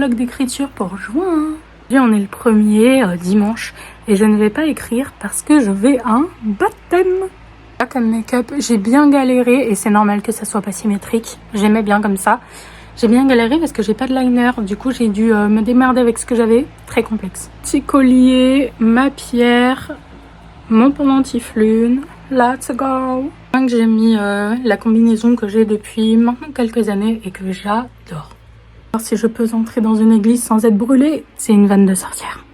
Bloc d'écriture pour juin. On est le 1er dimanche et je ne vais pas écrire parce que je vais à un baptême. Là, comme make-up, j'ai bien galéré et c'est normal que ça soit pas symétrique. J'aimais bien comme ça. J'ai bien galéré parce que j'ai pas de liner. Du coup, j'ai dû me démerder avec ce que j'avais. Très complexe. Petit collier, ma pierre, mon pendentiflune. Let's go. J'ai mis la combinaison que j'ai depuis maintenant quelques années et que j'adore. Alors, si je peux entrer dans une église sans être brûlée, c'est une vanne de sorcière.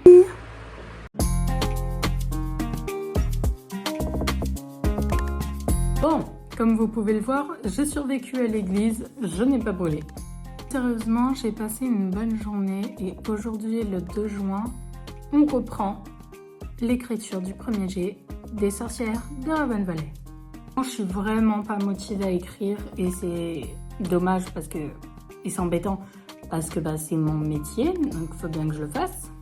Bon, comme vous pouvez le voir, j'ai survécu à l'église, je n'ai pas brûlé. Sérieusement, j'ai passé une bonne journée et aujourd'hui, le 2 juin, on reprend l'écriture du premier jet des sorcières de Ravenvalley. Je suis vraiment pas motivée à écrire et c'est dommage parce que, et c'est embêtant, parce que c'est mon métier, donc il faut bien que je le fasse.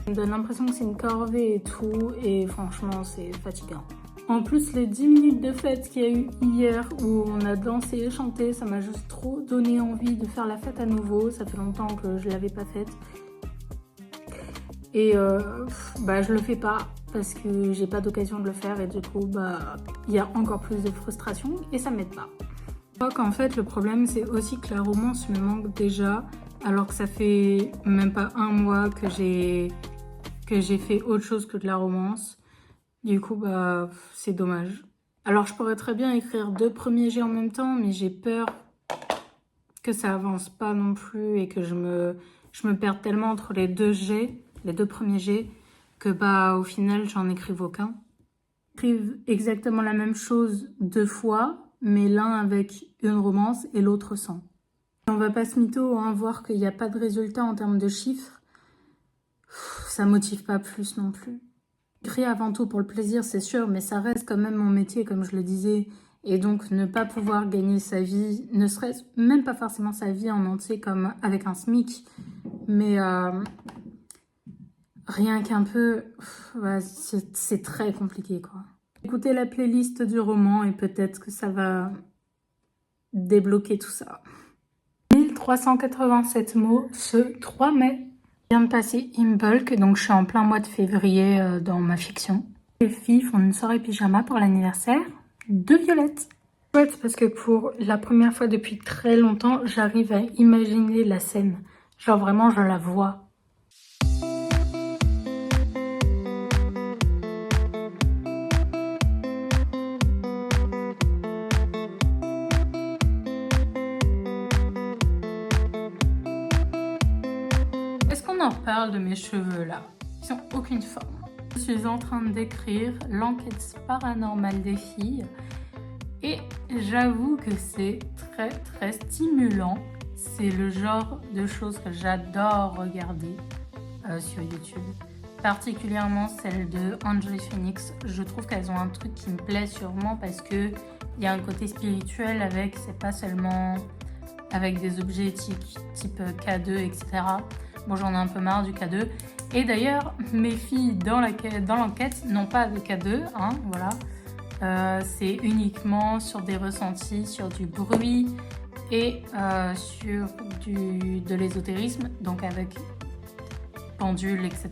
Ça me donne l'impression que c'est une corvée et tout, et franchement c'est fatigant. En plus, les 10 minutes de fête qu'il y a eu hier, où on a dansé et chanté, ça m'a juste trop donné envie de faire la fête à nouveau. Ça fait longtemps que je l'avais pas faite. Et je le fais pas, parce que j'ai pas d'occasion de le faire, et du coup, il y a encore plus de frustration, et ça m'aide pas. Je crois qu'en fait le problème c'est aussi que la romance me manque déjà alors que ça fait même pas un mois que j'ai fait autre chose que de la romance. Du coup c'est dommage. Alors je pourrais très bien écrire 2 premiers jets en même temps mais j'ai peur que ça avance pas non plus et que je me perde tellement entre les 2 jets, les 2 premiers jets que au final j'en écrive aucun. J'écrive exactement la même chose 2 fois mais l'un avec une romance et l'autre sans. On va pas se mytho, voir qu'il n'y a pas de résultat en termes de chiffres, ça motive pas plus non plus. Écrire avant tout pour le plaisir, c'est sûr, mais ça reste quand même mon métier, comme je le disais, et donc ne pas pouvoir gagner sa vie, ne serait-ce même pas forcément sa vie en entier comme avec un SMIC, mais rien qu'un peu, c'est très compliqué quoi. Écoutez la playlist du roman et peut-être que ça va débloquer tout ça. 1387 mots ce 3 mai. Je viens de passer Imbolc, donc je suis en plein mois de février dans ma fiction. Les filles font une soirée pyjama pour l'anniversaire de Violette. Chouette parce que pour la première fois depuis très longtemps, j'arrive à imaginer la scène. Genre vraiment, je la vois. Est-ce qu'on en parle de mes cheveux là? Ils n'ont aucune forme. Je suis en train d'écrire l'enquête paranormale des filles et j'avoue que c'est très très stimulant. C'est le genre de choses que j'adore regarder sur YouTube. Particulièrement celle de Angel Phoenix. Je trouve qu'elles ont un truc qui me plaît sûrement parce que il y a un côté spirituel avec, c'est pas seulement avec des objets type K2, etc. Bon, j'en ai un peu marre du K2. Et d'ailleurs, mes filles dans l'enquête n'ont pas de K2, voilà. C'est uniquement sur des ressentis, sur du bruit et sur de l'ésotérisme, donc avec pendule, etc.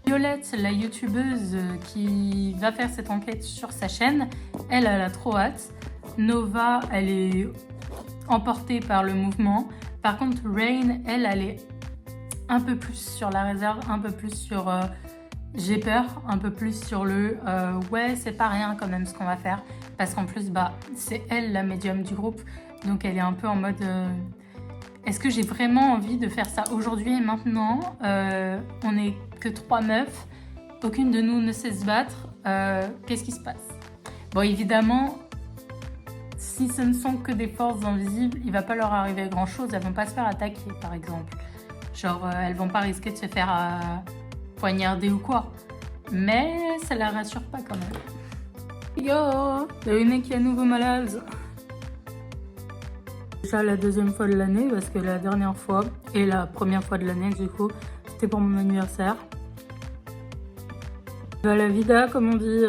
Violette, la youtubeuse qui va faire cette enquête sur sa chaîne, elle a trop hâte. Nova, elle est emportée par le mouvement. Par contre, Rain, elle est un peu plus sur la réserve, un peu plus sur j'ai peur, un peu plus sur le ouais, c'est pas rien quand même ce qu'on va faire. Parce qu'en plus, c'est elle la médium du groupe. Donc elle est un peu en mode est-ce que j'ai vraiment envie de faire ça aujourd'hui et maintenant? On n'est que 3 meufs, aucune de nous ne sait se battre. Qu'est-ce qui se passe? Bon, évidemment, si ce ne sont que des forces invisibles, il va pas leur arriver grand chose. Elles vont pas se faire attaquer, par exemple. Genre, elles vont pas risquer de se faire poignarder ou quoi. Mais ça la rassure pas quand même. Yo, devinez qui est nouveau malade? Déjà la 2e fois de l'année parce que la dernière fois et la première fois de l'année du coup, c'était pour mon anniversaire. La vida comme on dit.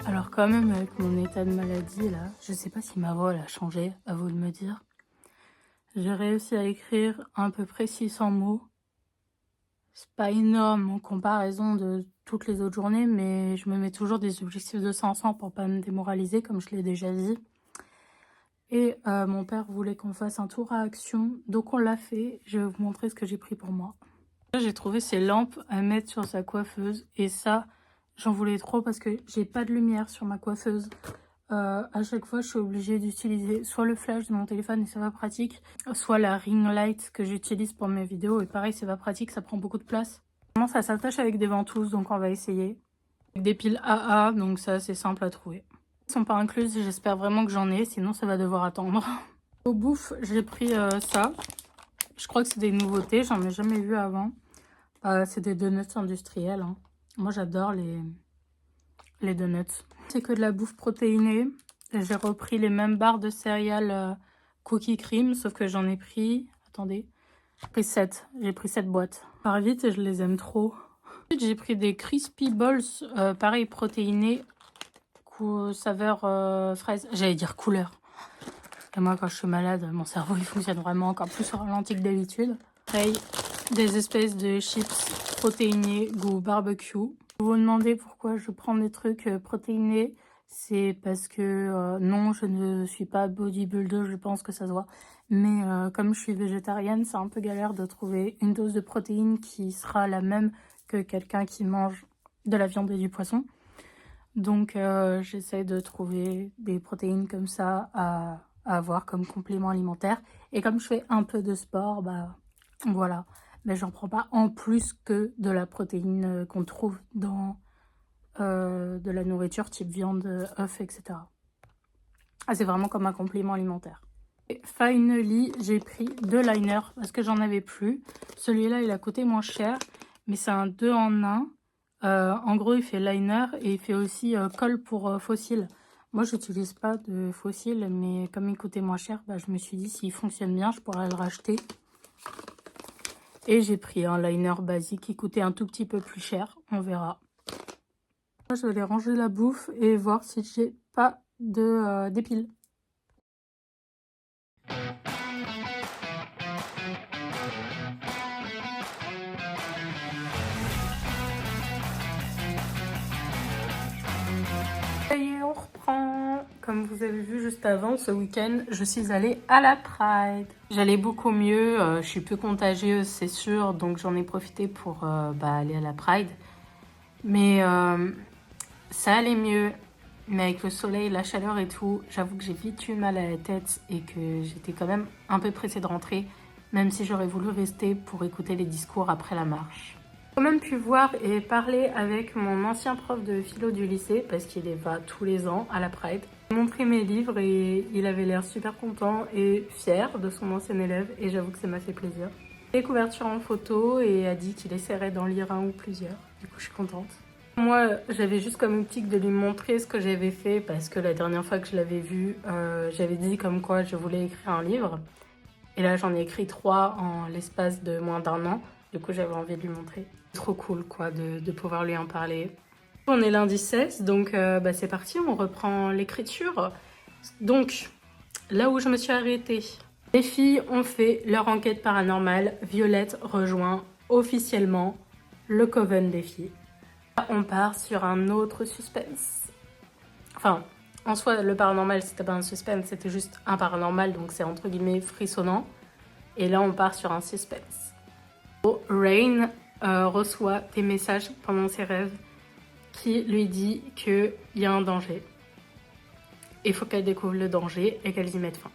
Alors quand même avec mon état de maladie là, je sais pas si ma voix elle a changé, à vous de me dire. J'ai réussi à écrire à peu près 600 mots. C'est pas énorme en comparaison de toutes les autres journées, mais je me mets toujours des objectifs de 500 pour pas me démoraliser, comme je l'ai déjà dit. Et mon père voulait qu'on fasse un tour à Action, donc on l'a fait. Je vais vous montrer ce que j'ai pris pour moi. J'ai trouvé ces lampes à mettre sur sa coiffeuse, et ça, j'en voulais trop parce que j'ai pas de lumière sur ma coiffeuse. À chaque fois, je suis obligée d'utiliser soit le flash de mon téléphone et c'est pas pratique, soit la ring light que j'utilise pour mes vidéos, et pareil, c'est pas pratique, ça prend beaucoup de place. Vraiment, ça s'attache avec des ventouses, donc on va essayer. Avec des piles AA, donc ça, c'est simple à trouver. Elles sont pas incluses, j'espère vraiment que j'en ai, sinon ça va devoir attendre. Au bouffe, j'ai pris ça. Je crois que c'est des nouveautés, j'en ai jamais vu avant. C'est des donuts industriels, hein. Moi, j'adore les donuts. C'est que de la bouffe protéinée. J'ai repris les mêmes barres de céréales cookie cream, sauf que j'en ai pris... Attendez. J'ai pris 7. J'ai pris 7 boîtes. Ça part vite et je les aime trop. Ensuite, j'ai pris des crispy balls, pareil, protéinés, saveur fraise. J'allais dire couleur. Et moi, quand je suis malade, mon cerveau, il fonctionne vraiment encore plus au ralenti que d'habitude. Pareil, des espèces de chips protéinés goût barbecue. Vous vous demandez pourquoi je prends des trucs protéinés, c'est parce que non, je ne suis pas bodybuilder, je pense que ça se voit. Mais comme je suis végétarienne, c'est un peu galère de trouver une dose de protéines qui sera la même que quelqu'un qui mange de la viande et du poisson. Donc j'essaie de trouver des protéines comme ça à avoir comme complément alimentaire. Et comme je fais un peu de sport, bah voilà. Mais j'en prends pas en plus que de la protéine qu'on trouve dans de la nourriture type viande, œufs, etc. Ah, c'est vraiment comme un complément alimentaire. Et finally, j'ai pris 2 liners parce que j'en avais plus. Celui-là, il a coûté moins cher, mais c'est un 2 en 1. En gros, il fait liner et il fait aussi colle pour fossiles. Moi, j'utilise pas de fossiles, mais comme il coûtait moins cher, bah, je me suis dit, s'il fonctionne bien, je pourrais le racheter. Et j'ai pris un liner basique qui coûtait un tout petit peu plus cher. On verra. Je vais aller ranger la bouffe et voir si j'ai pas des piles. Ça y est, on reprend. Comme vous avez vu juste avant, ce week-end, je suis allée à la Pride. J'allais beaucoup mieux, je suis peu contagieuse, c'est sûr, donc j'en ai profité pour aller à la Pride. Mais ça allait mieux, mais avec le soleil, la chaleur et tout, j'avoue que j'ai vite eu mal à la tête et que j'étais quand même un peu pressée de rentrer, même si j'aurais voulu rester pour écouter les discours après la marche. J'ai quand même pu voir et parler avec mon ancien prof de philo du lycée, parce qu'il y va tous les ans à la Pride. J'ai montré mes livres et il avait l'air super content et fier de son ancien élève, et j'avoue que ça m'a fait plaisir. Des couvertures en photo et a dit qu'il essaierait d'en lire un ou plusieurs. Du coup, je suis contente. Moi, j'avais juste comme optique de lui montrer ce que j'avais fait parce que la dernière fois que je l'avais vu, j'avais dit comme quoi je voulais écrire un livre. Et là, j'en ai écrit 3 en l'espace de moins d'1 an. Du coup, j'avais envie de lui montrer. Trop cool, quoi, de pouvoir lui en parler. On est lundi 16, donc c'est parti, on reprend l'écriture. Donc, là où je me suis arrêtée, les filles ont fait leur enquête paranormale. Violette rejoint officiellement le coven des filles. Là, on part sur un autre suspense. Enfin, en soi, le paranormal, c'était pas un suspense, c'était juste un paranormal, donc c'est entre guillemets frissonnant. Et là, on part sur un suspense. Rain reçoit des messages pendant ses rêves qui lui dit qu'il y a un danger. Il faut qu'elle découvre le danger et qu'elle y mette fin.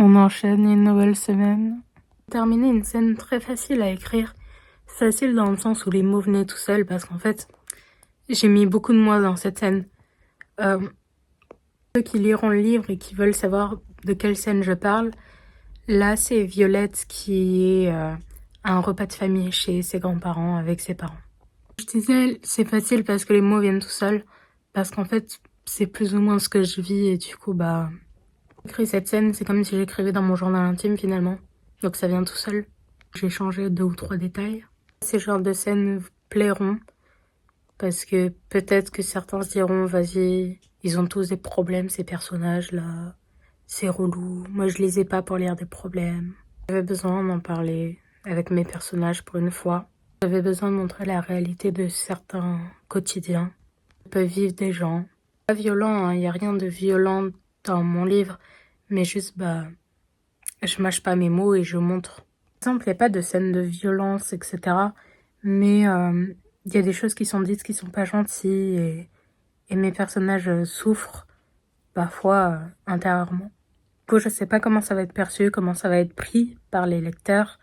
On enchaîne une nouvelle semaine. Terminer une scène très facile à écrire. Facile dans le sens où les mots venaient tout seuls parce qu'en fait, J'ai mis beaucoup de moi dans cette scène. Ceux qui liront le livre et qui veulent savoir de quelle scène je parle, là c'est Violette qui est à un repas de famille chez ses grands-parents avec ses parents. Je disais, c'est facile parce que les mots viennent tout seuls, parce qu'en fait c'est plus ou moins ce que je vis et du coup écrire cette scène c'est comme si j'écrivais dans mon journal intime finalement, donc ça vient tout seul. J'ai changé 2 ou 3 détails. Ces genres de scènes vous plairont parce que peut-être que certains se diront vas-y, ils ont tous des problèmes ces personnages là, c'est relou, moi je les ai pas pour lire des problèmes. J'avais besoin d'en parler avec mes personnages pour une fois. J'avais besoin de montrer la réalité de certains quotidiens que peuvent vivre des gens. Pas violent, hein, y a rien de violent dans mon livre, mais juste je mâche pas mes mots et je montre. Par exemple, il n'y a pas de scène de violence, etc. Mais il y a des choses qui sont dites qui sont pas gentilles et mes personnages souffrent parfois intérieurement. Du coup, je sais pas comment ça va être perçu, comment ça va être pris par les lecteurs,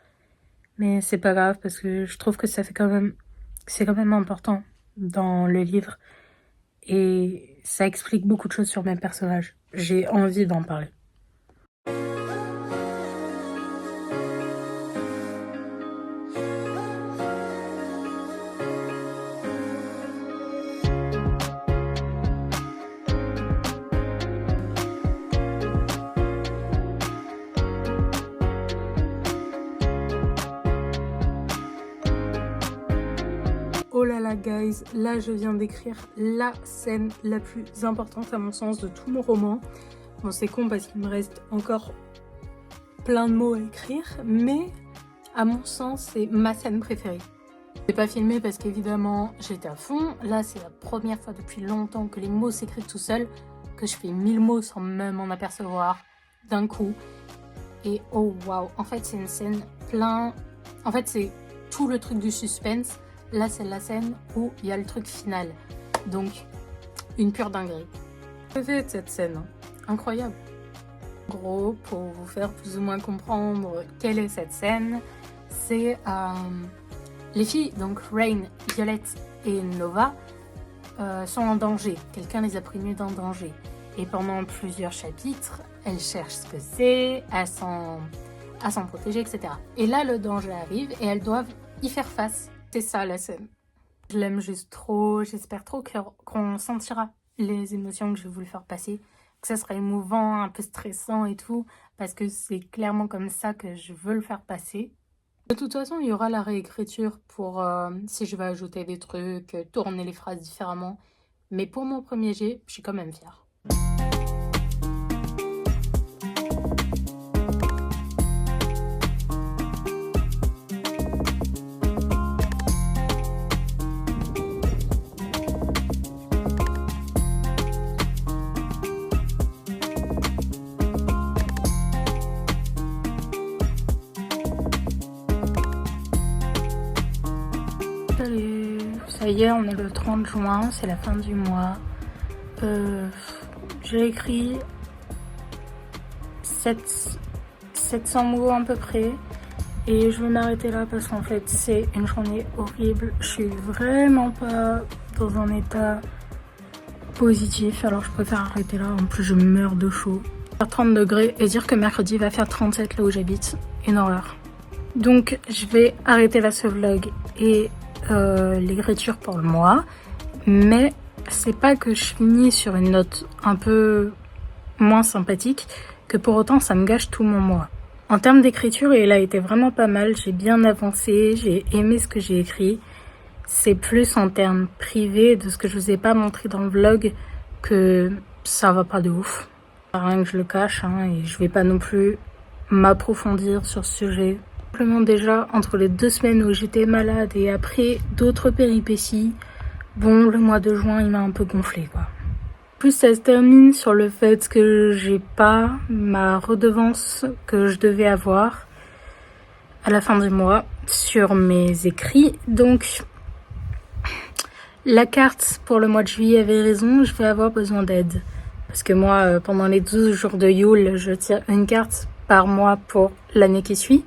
mais c'est pas grave parce que je trouve que c'est quand même important dans le livre et ça explique beaucoup de choses sur mes personnages. J'ai envie d'en parler. Oh là là guys, là je viens d'écrire la scène la plus importante à mon sens de tout mon roman. Bon c'est con parce qu'il me reste encore plein de mots à écrire, mais à mon sens c'est ma scène préférée. Je l'ai pas filmé parce qu'évidemment j'étais à fond. Là c'est la première fois depuis longtemps que les mots s'écrivent tout seuls, que je fais 1000 mots sans même en apercevoir d'un coup. Et oh waouh, en fait c'est une scène plein... En fait c'est tout le truc du suspense. Là, c'est la scène où il y a le truc final. Donc, une pure dinguerie. Rêvez de cette scène. Incroyable. En gros, pour vous faire plus ou moins comprendre quelle est cette scène, c'est les filles, donc Rain, Violette et Nova, sont en danger. Quelqu'un les a prévenues d'un danger. Et pendant plusieurs chapitres, elles cherchent ce que c'est, à s'en protéger, etc. Et là, le danger arrive et elles doivent y faire face. C'est ça la scène. Je l'aime juste trop, j'espère trop qu'on sentira les émotions que je vais vous le faire passer, que ça sera émouvant, un peu stressant et tout, parce que c'est clairement comme ça que je veux le faire passer. De toute façon, il y aura la réécriture pour si je vais ajouter des trucs, tourner les phrases différemment, mais pour mon premier jet, je suis quand même fière. Salut, ça y est, on est le 30 juin, c'est la fin du mois. J'ai écrit 700 mots à peu près et je vais m'arrêter là parce qu'en fait c'est une journée horrible. Je suis vraiment pas dans un état positif, alors je préfère arrêter là. En plus je meurs de chaud. Faire 30 degrés et dire que mercredi va faire 37 là où j'habite, une horreur. Donc je vais arrêter là ce vlog et l'écriture pour le mois, mais c'est pas que je finis sur une note un peu moins sympathique que pour autant ça me gâche tout mon mois. En termes d'écriture, il a été vraiment pas mal, j'ai bien avancé, j'ai aimé ce que j'ai écrit. C'est plus en termes privés de ce que je vous ai pas montré dans le vlog que ça va pas de ouf. Rien que je le cache hein, et je vais pas non plus m'approfondir sur ce sujet. Simplement déjà, entre les 2 semaines où j'étais malade et après d'autres péripéties, bon, le mois de juin, il m'a un peu gonflé, quoi. Plus ça se termine sur le fait que j'ai pas ma redevance que je devais avoir à la fin du mois sur mes écrits. Donc, la carte pour le mois de juillet avait raison, je vais avoir besoin d'aide. Parce que moi, pendant les 12 jours de Yule, je tire une carte par mois pour l'année qui suit.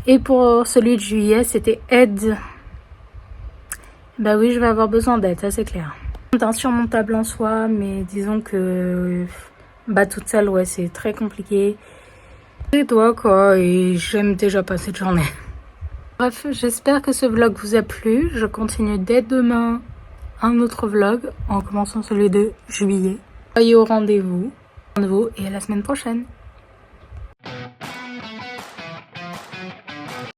Et pour celui de juillet, c'était aide Bah oui, je vais avoir besoin d'aide, ça c'est clair. C'est insurmontable en soi, mais disons que bah toute seule, ouais, c'est très compliqué. Et toi quoi, et j'aime déjà pas cette journée. Bref, j'espère que ce vlog vous a plu. Je continue dès demain un autre vlog en commençant celui de juillet. Soyez au rendez-vous. Et à la semaine prochaine.